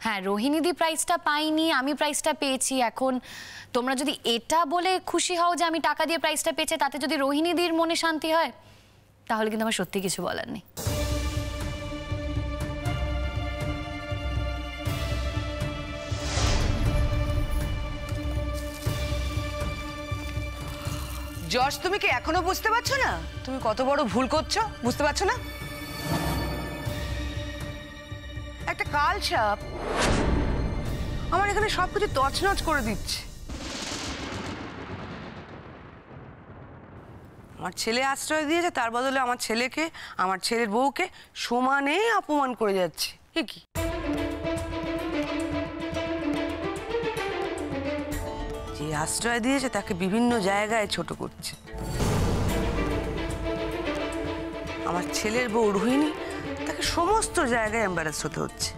হ্যাঁ, রোহিণীদি প্রাইজটা পাইনি, আমি প্রাইজটা পেয়েছি। এখন তোমরা যদি এটা বলে খুশি হও যে আমি টাকা দিয়ে প্রাইজটা পেয়েছি, তাতে যদি রোহিণীদির মনে শান্তি হয়, তাহলে কিন্তু আমার সত্যি কিছু বলার নেই। যশ, তুমি কি এখনো বুঝতে পারছো না তুমি কত বড় ভুল করছো? বুঝতে পারছো না? একটা কাল সাপ আমার এখানে সবকিছু তছনছ করে দিচ্ছে। আমার ছেলে আশ্রয় দিয়েছে, তার বদলে আমার ছেলেকে, আমার ছেলের বউকে সমানে অপমান করে যাচ্ছে। কি যে আশ্রয় দিয়েছে তাকে বিভিন্ন জায়গায় ছোট করছে। আমার ছেলের বউ রোহিণী, তাকে সমস্ত জায়গায় এম্বারাস হতে হচ্ছে।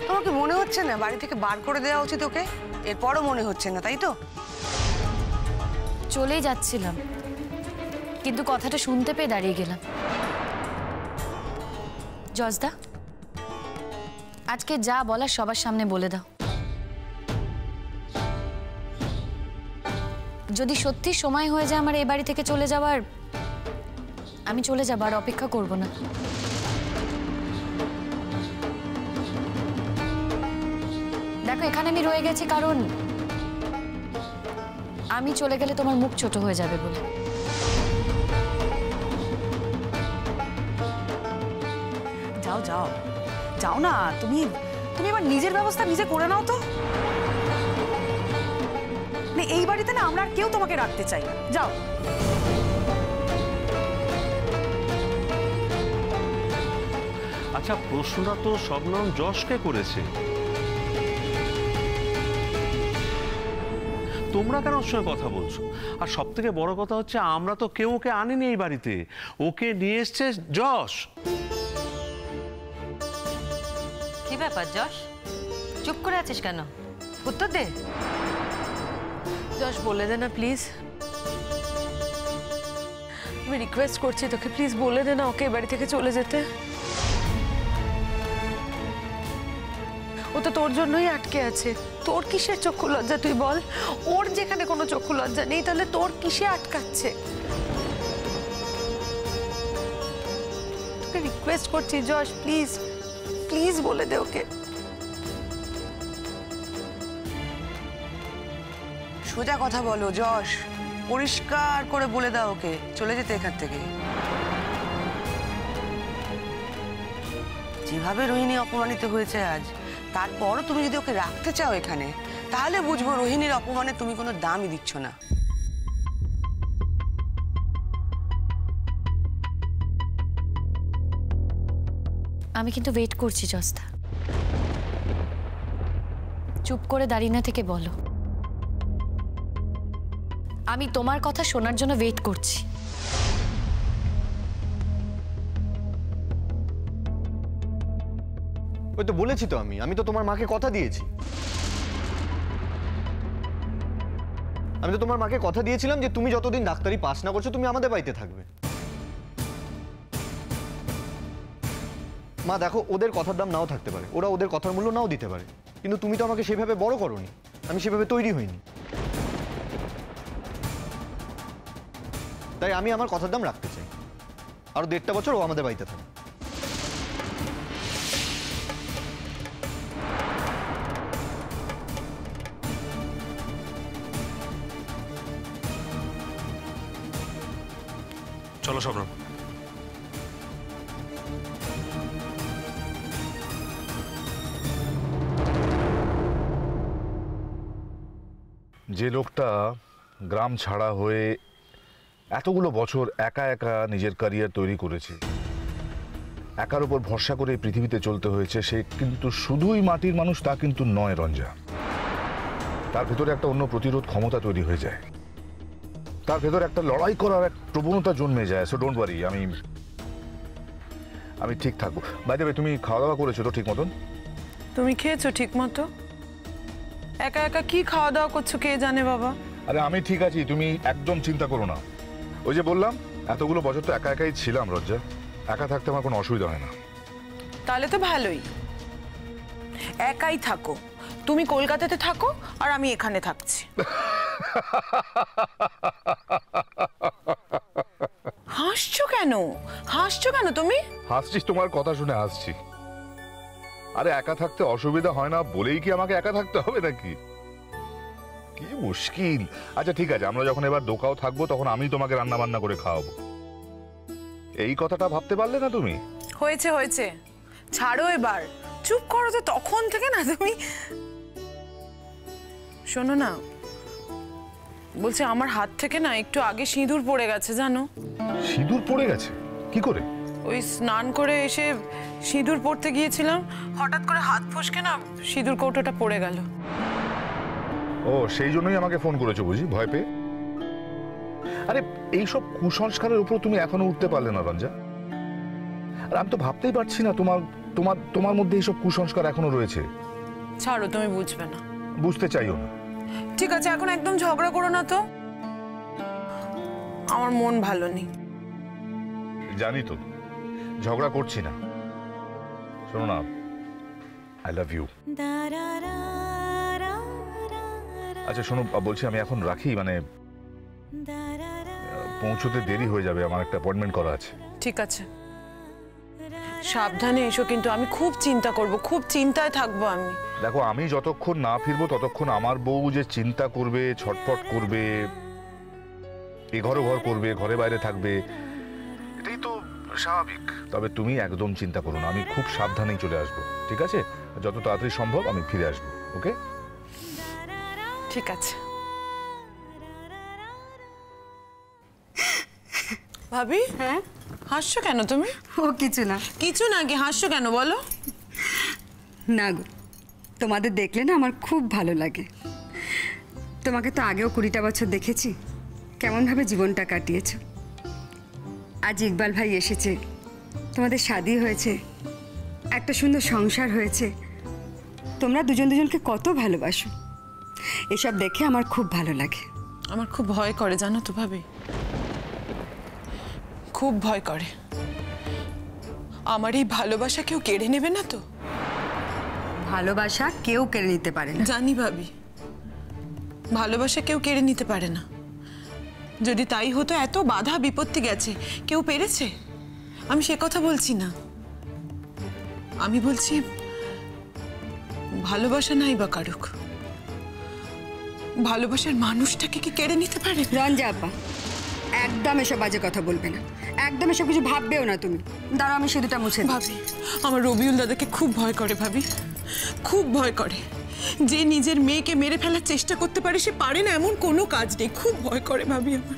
তোমাকে মনে হচ্ছে না বাড়ি থেকে বার করে দেওয়া উচিত ওকে? এরপরও মনে হচ্ছে না, তাই তো? চলেই যাচ্ছিলাম, কিন্তু কথাটা শুনতে পেয়ে দাঁড়িয়ে গেলাম। জজদা, আজকে যা বলার সবার সামনে বলে দাও। যদি সত্যি সময় হয়ে যায় আমার এই বাড়ি থেকে চলে যাওয়ার, আমি চলে যাব, আর অপেক্ষা করব না। দেখো, এখানে আমি রয়ে গেছি কারণ আমি চলে গেলে তোমার মুখ ছোট হয়ে যাবে বলে। যাও যাও যাও না, তুমি তুমি এবার নিজের ব্যবস্থা নিজে করে নাও তো। এই বাড়িতে না আমরা কেউ তোমাকে রাখতে চাই না, যাও। আচ্ছা, প্রশ্নটা তো শবনম যশকে করেছে, তোমরা কেন ওর সঙ্গে কথা বলছো? আর সব থেকে বড় কথা হচ্ছে, আমরা তো কেউ ওকে আনিনি এই বাড়িতে, ওকে নিয়ে এসছে যশ। কি ব্যাপার যশ, চুপ করে আছিস কেন? উত্তর দে। যশ, বলে দে না প্লিজ, আমি রিকোয়েস্ট করছি তোকে, প্লিজ বলে দে না ওকে বাড়ি থেকে চলে যেতে। ও তো তোর জন্যই আটকে আছে। তোর কিসের চক্ষু লজ্জা তুই বল? ওর যেখানে কোনো চক্ষু লজ্জা নেই, তাহলে তোর কিসে আটকাচ্ছে? তোকে রিকোয়েস্ট করছি যশ, প্লিজ প্লিজ বলে দে ওকে। সোজা কথা বলো যশ, পরিষ্কার করে বলে দাও ওকে চলে যেতে এখান থেকে। যেভাবে রোহিণী অপমানিত হয়েছে আজ, তারপরও তুমি যদি ওকে রাখতে চাও এখানে, তাহলে বুঝবো রোহিণীর অপমানে তুমি কোনো দামই দিচ্ছ না। আমি কিন্তু ওয়েট করছি জজদা, চুপ করে দাঁড়িয়ে না থেকে বলো। আমি তোমার কথা শোনার জন্য ওয়েট করছি। ওই তো বলেছি তো, আমি তো তোমার মাকে কথা দিয়েছি। আমি তো তোমার মাকে কথা দিয়েছিলাম যে তুমি যতদিন ডাক্তারি পাস না করছো তুমি আমাদের বাড়িতে থাকবে। মা দেখো, ওদের কথার দাম নাও থাকতে পারে, ওরা ওদের কথার মূল্য নাও দিতে পারে, কিন্তু তুমি তো আমাকে সেভাবে বড় করোনি, আমি সেভাবে তৈরি হইনি। তাই আমি আমার কথার দাম রাখতে চাই, আরো 1.5 বছর ও আমাদের বাড়িতে থাকে। চলো শবনম। যে লোকটা গ্রাম ছাড়া হয়ে এতগুলো বছর একা একা নিজের ক্যারিয়ার তৈরি করেছে, একার উপর ভরসা করে পৃথিবীতে চলতে হয়েছে, সে কিন্তু শুধুই মাটির মানুষ তা কিন্তু নয় রঞ্জা। তার ভেতরে একটা অন্য প্রতিরোধ ক্ষমতা তৈরি হয়ে যায়, তার ভেতরে একটা লড়াই করার এক প্রবণতা জন্মে যায়। সো ডোন্ট ওয়ারি, আমি ঠিক থাকবো। বাই দ্য ওয়ে, তুমি খাওয়া দাওয়া করেছো তো ঠিক মতন? তুমি খেয়েছো ঠিক মতো? একা একা কি খাওয়া দাওয়া করছো কে জানে বাবা। আরে আমি ঠিক আছি, তুমি একদম চিন্তা করো না। ওই যে বললাম, এতগুলো বছর তো একা একাই ছিলাম রজ্জা, একা থাকতে আমার কোনো অসুবিধা হয় না। তাহলে তো ভালোই, একাই থাকো, তুমি কলকাতাতে থাকো আর আমি এখানে থাকছি। হাসছো কেন? হাসছো কেন তুমি? হাসছিস তোমার কথা শুনে হাসছি। আরে একা থাকতে অসুবিধা হয় না বলেই কি আমাকে একা থাকতে হবে নাকি? কি মুশকিল। আচ্ছা ঠিক আছে, আমরা যখন এবার দোকাও থাকবো তখন আমি তোমাকে রান্না বান্না করে খাওয়াবো। এই কথাটা ভাবতে পারলে না তুমি? হয়েছে হয়েছে, ছাড়ো এবার, চুপ করো তো তখন থেকে না তুমি। শোনো না, বলছে আমার হাত থেকে না একটু আগে সিঁদুর পড়ে গেছে জানো? সিঁদুর পড়ে গেছে? কি করে? ওই স্নান করে এসে সিঁদুর পড়তে গিয়েছিলাম, হঠাৎ করে হাত ফসকে না সিঁদুর কৌটোটা পড়ে গেল। ও সেই জন্যই আমাকে ফোন করেছো বুঝি, ভয় পেয়ে? আরে এইসব কুসংস্কারের উপর তুমি এখনো উঠতে পারলে না রঞ্জা। আর আমি তো ভাবতেই পারছি না তোমার তোমার তোমার মধ্যে এইসব কুসংস্কার এখনো রয়েছে। ছাড়ো, তুমি বুঝবে না। বুঝতে চাইও না। ঠিক আছে, এখন একদম ঝগড়া করো না তো, আমার মন ভালো নেই। জানি তো, ঝগড়া করছি না। শোনো না, আই লাভ ইউ। আচ্ছা শোনো, বলছি আমি এখন রাখি, মানে পৌঁছতে দেরি হয়ে যাবে, আমার একটা অ্যাপয়েন্টমেন্ট করা আছে। ঠিক আছে, সাবধানে এসো কিন্তু, আমি খুব চিন্তা করব, খুব চিন্তায় থাকবো আমি। দেখো আমি যতক্ষণ না ফিরবো ততক্ষণ আমার বউ যে চিন্তা করবে, ছটফট করবে, এ ঘর করবে, ঘরে বাইরে থাকবে, এটাই তো স্বাভাবিক। তবে তুমি একদম চিন্তা করো না, আমি খুব সাবধানেই চলে আসবো, ঠিক আছে? যত তাড়াতাড়ি সম্ভব আমি ফিরে আসবো, ওকে? ঠিক আছে। ভাবি, হ্যাঁ হাসছো কেন তুমি? ও কিছু না। কিছু না কি, হাসছো কেন বলো? না গো, তোমাদের দেখলে না আমার খুব ভালো লাগে। তোমাকে তো আগেও 20টা বছর দেখেছি, কেমনভাবে জীবনটা কাটিয়েছো। আজ ইকবাল ভাই এসেছে, তোমাদের শাদী হয়েছে, একটা সুন্দর সংসার হয়েছে, তোমরা দুজন দুজনকে কত ভালোবাসো। এসব দেখে আমার খুব ভালো লাগে। আমার খুব ভয় করে জানো তো ভাবি, খুব ভয় করে। আমার এই ভালোবাসা কেউ কেড়ে নেবে না তো? ভালোবাসা কেউ কেড়ে নিতে পারে না। জানি ভাবি, ভালোবাসা কেউ কেড়ে নিতে পারে না। যদি তাই হতো, এত বাধা বিপত্তি গেছে, কেউ পেরেছে? আমি সে কথা বলছি না, আমি বলছি ভালোবাসা নাই বা কারুক, ভালোবাসার মানুষটাকে কি কেড়ে নিতে পারে? রঞ্জা আপা, একদম এসব বাজে কথা বলবে না, একদম এসব কিছু ভাববেও না তুমি। দাঁড়াও আমি সিঁদুরটা মুছে দিই। ভাবি, আমার রবিউল দাদাকে খুব ভয় করে ভাবি, খুব ভয় করে। যে নিজের মেয়েকে মেরে ফেলার চেষ্টা করতে পারে, সে পারে না এমন কোনো কাজ নেই। খুব ভয় করে ভাবি আমার।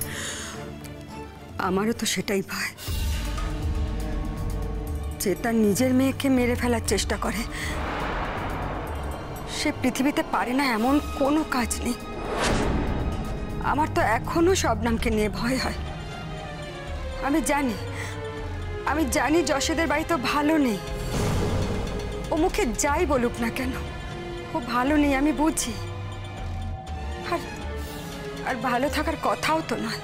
আমারও তো সেটাই ভয়, যে তার নিজের মেয়েকে মেরে ফেলার চেষ্টা করে, সে পৃথিবীতে পারে না এমন কোনো কাজ নেই। আমার তো এখনো শবনমকে নিয়ে ভয় হয়। আমি জানি যশেদের বাড়ি তো ভালো নেই, ও মুখে যাই বলুক না কেন ও ভালো নেই, আমি বুঝি। আর ভালো থাকার কথাও তো নয়।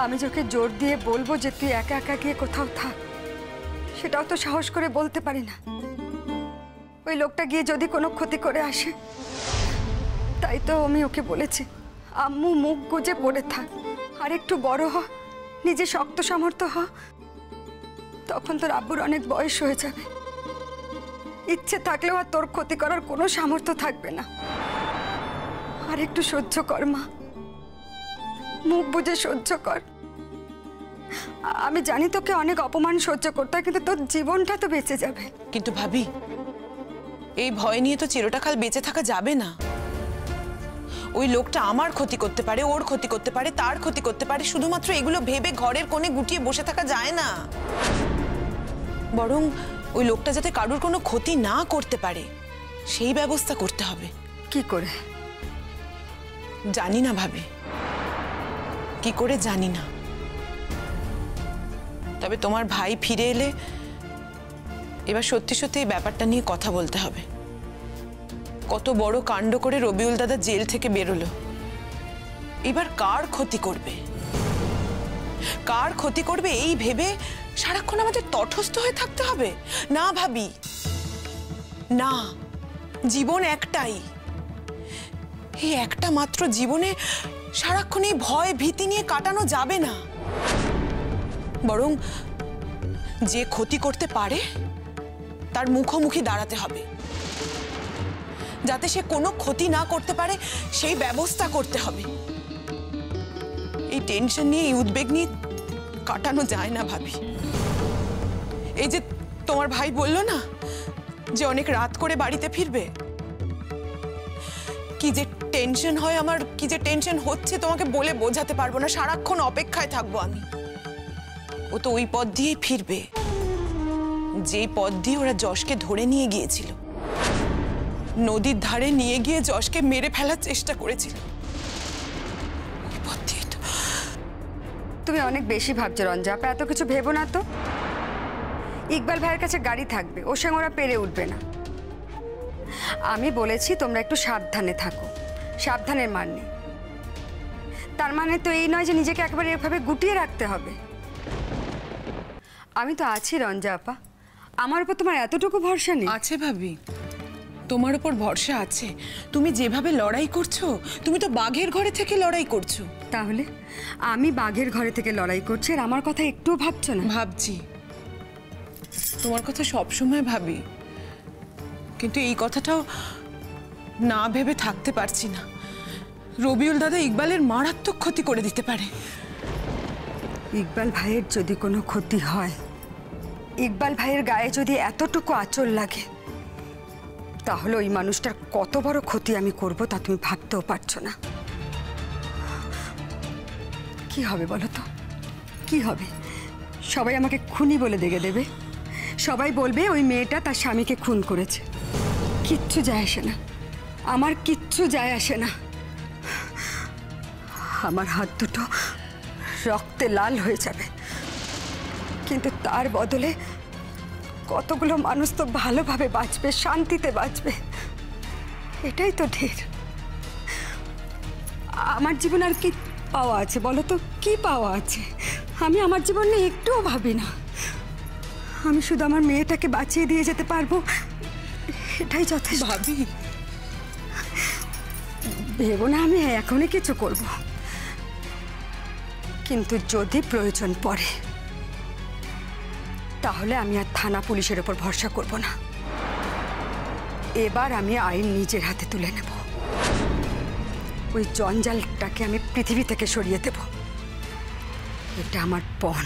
আমি তোকে জোর দিয়ে বলবো যে তুই একা একা গিয়ে কোথাও থাক, সেটাও তো সাহস করে বলতে পারি না। ওই লোকটা গিয়ে যদি কোনো ক্ষতি করে আসে, তাই তো আমি ওকে বলেছি আম্মু মুখ গুজে পড়ে থাক, আর একটু বড় হ, নিজে শক্ত সামর্থ্য হ, তখন তোর আব্বুর অনেক বয়স হয়ে যাবে, ইচ্ছে থাকলেও আর তোর ক্ষতি করার কোনো সামর্থ্য থাকবে না। আর একটু সহ্য কর মা, মুখ বুজে সহ্য কর। আমি জানি তোকে অনেক অপমান সহ্য করতে হয়, কিন্তু তোর জীবনটা তো বেঁচে যাবে। কিন্তু ভাবি, এই ভয় নিয়ে তো চিরটাকাল বেঁচে থাকা যাবে না। ওই লোকটা আমার ক্ষতি করতে পারে, ওর ক্ষতি করতে পারে, তার ক্ষতি করতে পারে, শুধুমাত্র এগুলো ভেবে ঘরের কোণে গুটিয়ে বসে থাকা যায় না। বরং ওই লোকটা যাতে কারুর কোনো ক্ষতি না করতে পারে, সেই ব্যবস্থা করতে হবে। কি করে জানি না ভাবি, কি করে জানি না। তবে তোমার ভাই ফিরে এলে এবার সত্যি সত্যি এই ব্যাপারটা নিয়ে কথা বলতে হবে। কত বড় কাণ্ড করে রবিউল দাদা জেল থেকে বেরোলো, এবার কার ক্ষতি করবে কার ক্ষতি করবে এই ভেবে সারাক্ষণ আমাদের তটস্থ হয়ে থাকতে হবে? না ভাবি, না, জীবন একটাই। এই একটা মাত্র জীবনে সারাক্ষণ এই ভয় ভীতি নিয়ে কাটানো যাবে না। বরং যে ক্ষতি করতে পারে তার মুখোমুখি দাঁড়াতে হবে, যাতে সে কোনো ক্ষতি না করতে পারে সেই ব্যবস্থা করতে হবে। এই টেনশন নিয়ে, এই উদ্বেগ নিয়ে কাটানো যায় না ভাবি। এই যে তোমার ভাই বলল না যে অনেক রাত করে বাড়িতে ফিরবে, কি যে টেনশন হয় আমার, কি যে টেনশন হচ্ছে তোমাকে বলে বোঝাতে পারবো না। সারাক্ষণ অপেক্ষায় থাকবো আমি। ও তো ওই পথ দিয়েই ফিরবে যে পথ দিয়ে ওরা যশকে ধরে নিয়ে গিয়েছিল, নদীর ধারে নিয়ে গিয়ে যশকে মেরে ফেলার চেষ্টা করেছিল। ওই পথ দিয়ে তো। তুমি অনেক বেশি ভাবছো রঞ্জা আপা, এত কিছু ভেবো না তো। ইকবাল ভাইয়ের কাছে গাড়ি থাকবে, ওর সঙ্গে ওরা পেরে উঠবে না। আমি বলেছি তোমরা একটু সাবধানে থাকো, সাবধানের মান নেই। তার মানে তো এই নয় যে নিজেকে একেবারে এভাবে গুটিয়ে রাখতে হবে। আমি তো আছি রঞ্জা আপা, আমার উপর তোমার এতটুকু ভরসা নেই? আছে ভাবি, তোমার উপর ভরসা আছে। তুমি যেভাবে লড়াই করছো, তুমি তো বাঘের ঘরে থেকে লড়াই করছো। তাহলে আমি বাঘের ঘরে থেকে লড়াই করছি আর আমার কথা একটুও ভাবছো না? ভাবছি, তোমার কথা সবসময় ভাবি, কিন্তু এই কথাটাও না ভেবে থাকতে পারছি না। রবিউল দাদা ইকবালের মারাত্মক ক্ষতি করে দিতে পারে। ইকবাল ভাইয়ের যদি কোনো ক্ষতি হয়, ইকবাল ভাইয়ের গায়ে যদি এতটুকু আঁচল লাগে, তাহলে ওই মানুষটার কত বড় ক্ষতি আমি করব তা তুমি ভাবতেও পারছো না। কি হবে বলো তো, কি হবে? সবাই আমাকে খুনি বলে দেখে দেবে, সবাই বলবে ওই মেয়েটা তার স্বামীকে খুন করেছে। কিচ্ছু যায় আসে না, আমার কিচ্ছু যায় আসে না। আমার হাত দুটো রক্তে লাল হয়ে যাবে, কিন্তু তার বদলে কতগুলো মানুষ তো ভালোভাবে বাঁচবে, শান্তিতে বাঁচবে। এটাই তো ঢের। আমার জীবন আর কি পাওয়া আছে বলো তো, কি পাওয়া আছে? আমি আমার জীবন নিয়ে একটুও ভাবি না। আমি শুধু আমার মেয়েটাকে বাঁচিয়ে দিয়ে যেতে পারবো, এটাই যথেষ্ট। ভাবি, ভেবো না আমি এখনই কিছু করব, কিন্তু যদি প্রয়োজন পড়ে তাহলে আমি আর থানা পুলিশের উপর ভরসা করব না। এবার আমি আইন নিজের হাতে তুলে নেব। ওই জঞ্জালটাকে আমি পৃথিবী থেকে সরিয়ে দেব। এটা আমার পণ।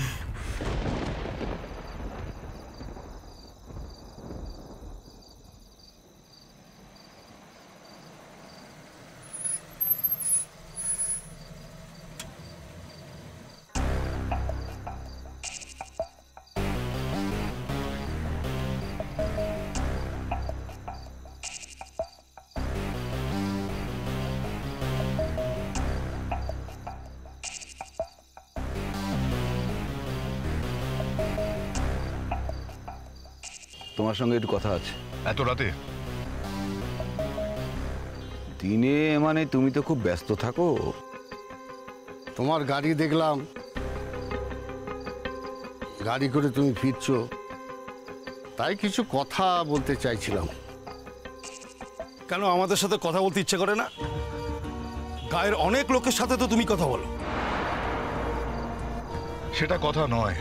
তোমার সঙ্গে একটু কথা আছে। এত রাতে? দিনে মানে তুমি তো খুব ব্যস্ত থাকো। তোমার গাড়ি দেখলাম, গাড়ি করে তুমি ফিরছো, তাই কিছু কথা বলতে চাইছিলাম। কেন আমাদের সাথে কথা বলতে ইচ্ছে করে না? গায়ের অনেক লোকের সাথে তো তুমি কথা বলো। সেটা কথা নয়।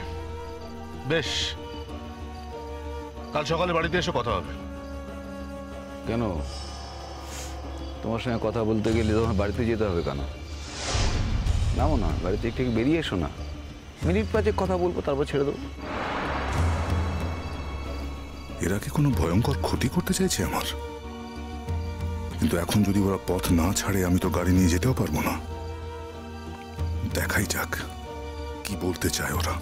বেশ, কাল সকালে বাড়িতে এসে কথা হবে। কেন, তোমার সঙ্গে কথা বলতে গেলে তোমার বাড়িতে যেতে হবে কেন? নাও না, বাড়িতে একটু বেরিয়ে এসো না, মিনিট 5 কথা বলবো, তারপর ছেড়ে দেবো। এরা কি কোনো ভয়ঙ্কর ক্ষতি করতে চাইছে আমার? কিন্তু এখন যদি ওরা পথ না ছাড়ে আমি তো গাড়ি নিয়ে যেতেও পারবো না। দেখাই যাক কি বলতে চায় ওরা।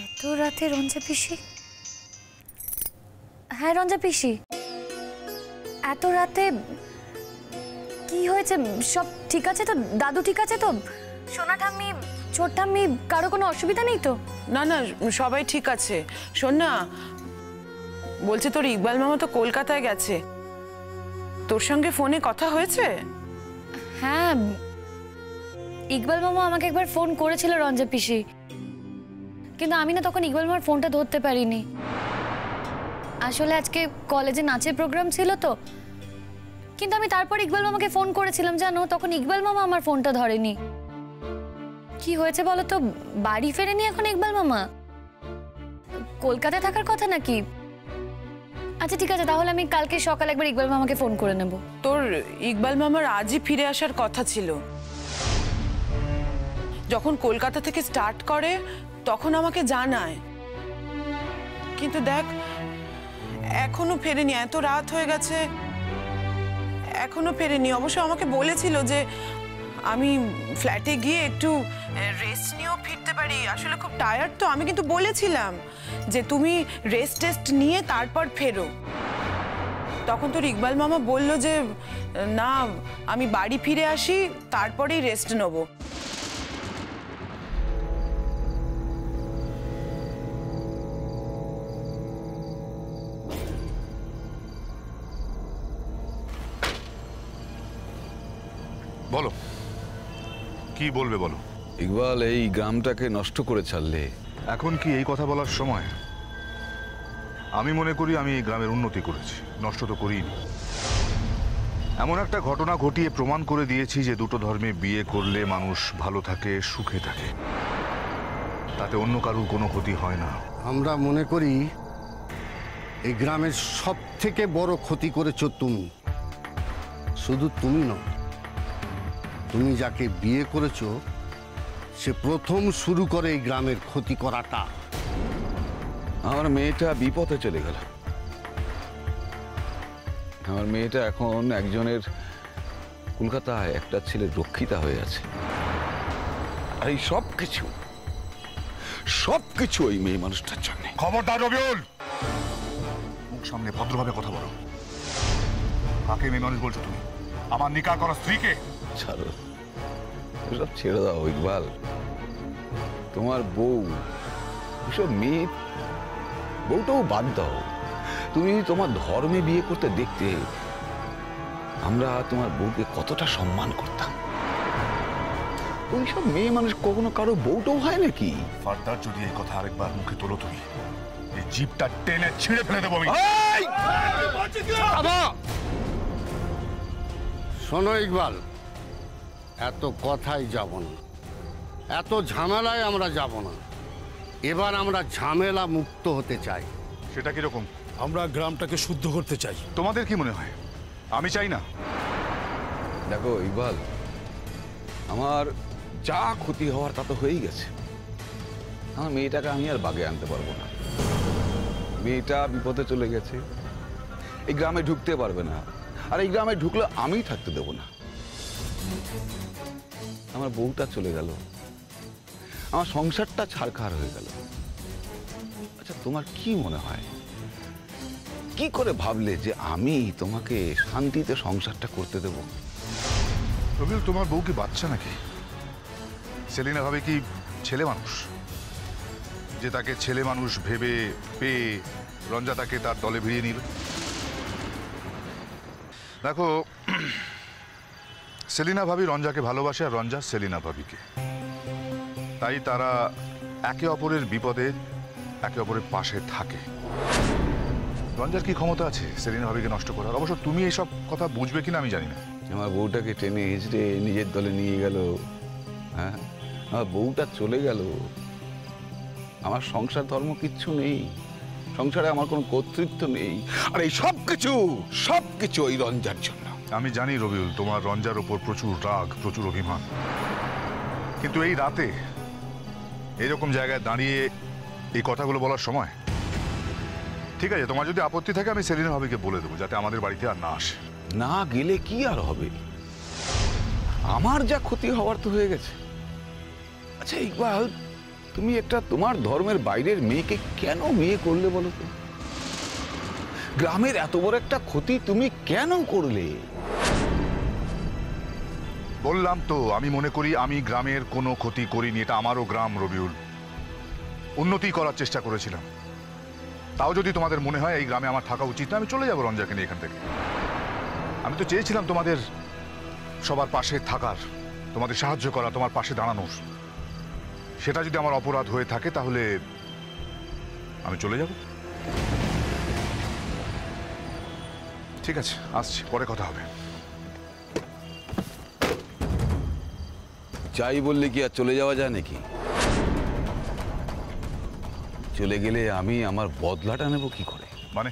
এত রাতে রঞ্জা পিসি? হ্যাঁ রঞ্জা পিসি, এত রাতে কি হয়েছে? সব ঠিক আছে তো? দাদু ঠিক আছে তো? সোনা ঠাম্মি, ছোট ঠাম্মি, কারো কোনো অসুবিধা নেই তো? না না, সবাই ঠিক আছে। শোন না, বলছে তোর ইকবাল মামা তো কলকাতায় গেছে, তোর সঙ্গে ফোনে কথা হয়েছে? হ্যাঁ, ইকবাল মামা আমাকে একবার ফোন করেছিল রঞ্জা পিসি, কিন্তু আমি না তখন ইকবাল মামার ফোনটা ধরতে পারিনি। আসলে আজকে কলেজে নাচের প্রোগ্রাম ছিল তো, কিন্তু আমি তারপর ইকবাল মামাকে ফোন করেছিলাম জানো, তখন ইকবাল মামা আমার ফোনটা ধরেনি। কি হয়েছে বলো তো, বাড়ি ফেরেনি এখন ইকবাল মামা? কলকাতায় থাকার কথা নাকি? আচ্ছা ঠিক আছে, তাহলে আমি কালকে সকালে একবার ইকবাল মামাকে ফোন করে নেব। তোর ইকবাল মামার আজই ফিরে আসার কথা ছিল। যখন কলকাতা থেকে স্টার্ট করে তখন আমাকে জানায়, কিন্তু দেখ এখনো ফেরেনি। এত রাত হয়ে গেছে এখনো ফেরেনি। অবশ্য আমাকে বলেছিল যে আমি ফ্ল্যাটে গিয়ে একটু রেস্ট নিয়েও ফিরতে পারি, আসলে খুব টায়ার্ড তো। আমি কিন্তু বলেছিলাম যে তুমি রেস্ট টেস্ট নিয়ে তারপর ফেরো। তখন তোর ইকবাল মামা বলল যে না, আমি বাড়ি ফিরে আসি তারপরেই রেস্ট নেবো। বলো, কি বলবে বলো। ইকবাল, এই গ্রামটাকে নষ্ট করে ছাড়লে। এখন কি এই কথা বলার সময়? আমি মনে করি আমি এই গ্রামের উন্নতি করেছি, নষ্ট তো করিনি। এমন একটা ঘটনা ঘটিয়ে প্রমাণ করে দিয়েছি যে দুটো ধর্মে বিয়ে করলে মানুষ ভালো থাকে, সুখে থাকে, তাতে অন্য কারুর কোনো ক্ষতি হয় না। আমরা মনে করি এই গ্রামের সব থেকে বড় ক্ষতি করেছো তুমি। শুধু তুমি নও, তুমি যাকে বিয়ে করেছো সে প্রথম শুরু করে এই গ্রামের ক্ষতি করাটা। আমার মেয়েটা বিপথে চলে গেল। আমার মেয়েটা এখন একজনের কলকাতায় একটা ছেলের রক্ষিতা হয়ে আছে। আর এই সবকিছু ওই মেয়ে মানুষটার জন্য। খবরদার রবিউল, মুখ সামনে ভদ্রভাবে কথা বলো। কাকে মেয়ে মানুষ বলছো তুমি? আমার নিকাহ করা স্ত্রীকে? ছাড়ো, এসব ছেড়ে দাও ইকবাল। তোমার বউ, এসব মেয়ে বউটাও বাদ দাও। তুমি তোমার ধর্মে বিয়ে করতে দেখতে আমরা তোমার বউকে কতটা সম্মান করতাম। ওইসব মেয়ে মানুষ কখনো কারো বউটাও হয় নাকি? ফার্দার যদি এই কথা আরেকবার মুখে তোলো তুমি, এই জিভটা টেনে ছিঁড়ে ফেলে দেবো আমি। শোনো ইকবাল, এত কথাই যাব না, এত ঝামেলায় আমরা যাব না। এবার আমরা ঝামেলা মুক্ত হতে চাই। সেটা কিরকম? আমরা গ্রামটাকে শুদ্ধ করতে চাই। তোমাদের কি মনে হয় আমি চাই না? দেখো ইকবাল, আমার যা ক্ষতি হওয়ার তা তো হয়েই গেছে। আমার মেয়েটাকে আমি আর বাগে আনতে পারবো না। মেয়েটা বিপদে চলে গেছে, এই গ্রামে ঢুকতে পারবে না। আর এই গ্রামে ঢুকলে আমি থাকতে দেবো না। আমার বউটা চলে গেল, আমার সংসারটা ছারখার হয়ে গেল। আচ্ছা, তোমার কি মনে হয়, কি করে ভাবলে যে আমি তোমাকে শান্তিতে সংসারটা করতে দেব? রবিউল, তোমার বউ কি বাচ্চা নাকি? সেলিনা ভাবে কি ছেলে মানুষ যে তাকে ছেলে মানুষ ভেবে পেয়ে রঞ্জা তাকে তার দলে ভিড়িয়ে নিল? দেখো, সেলিনা ভাবি রঞ্জাকে ভালোবাসে আর রঞ্জা সেলিনা ভাবিকে। তাই তারা একে অপরের বিপদে একে অপরের পাশে থাকে। রঞ্জার কি ক্ষমতা আছে সেলিনা ভাবিকে নষ্ট করার? অবশ্য তুমি এইসব কথা বুঝবে কিনা আমি জানি না। আমার বউটাকে টেনে হিঁচড়ে নিজের দলে নিয়ে গেল। হ্যাঁ, আমার বউটা চলে গেল। আমার সংসার ধর্ম কিচ্ছু নেই, সংসারে আমার কোনো কর্তৃত্ব নেই। আর এই সবকিছু ওই রঞ্জার জন্য। আমি জানি রবিউল, তোমার রঞ্জার ওপর প্রচুর রাগ, প্রচুর অভিমান, কিন্তু এই রাতে এরকম জায়গায় দাঁড়িয়ে এই কথাগুলো বলার সময়? ঠিক আছে, তোমার যদি আপত্তি থাকে আমি সেলিনা ভাবিকে বলে দেবো যাতে আমাদের বাড়িতে আর না আসে। না গেলে কি আর হবে? আমার যা ক্ষতি হওয়ার তো হয়ে গেছে। আচ্ছা ইকবাল, তুমি একটা তোমার ধর্মের বাইরের মেয়েকে কেন বিয়ে করলে বলো তো? গ্রামের এত বড় একটা ক্ষতি তুমি কেন করলে? বললাম তো, আমি মনে করি আমি গ্রামের কোনো ক্ষতি করিনি। এটা আমারও গ্রাম রবিউল, উন্নতি করার চেষ্টা করেছিলাম। তাও যদি তোমাদের মনে হয় এই গ্রামে আমার থাকা উচিত না, আমি চলে যাবো রঞ্জাকে নিয়ে এখান থেকে। আমি তো চেয়েছিলাম তোমাদের সবার পাশে থাকার, তোমাদের সাহায্য করা, তোমার পাশে দাঁড়ানোর। সেটা যদি আমার অপরাধ হয়ে থাকে তাহলে আমি চলে যাব। ঠিক আছে, আসছি, পরে কথা হবে। যাই বললে কি আর চলে যাওয়া যায় নাকি? চলে গেলে আমি আমার বদলাটা নেব কি করে? মানে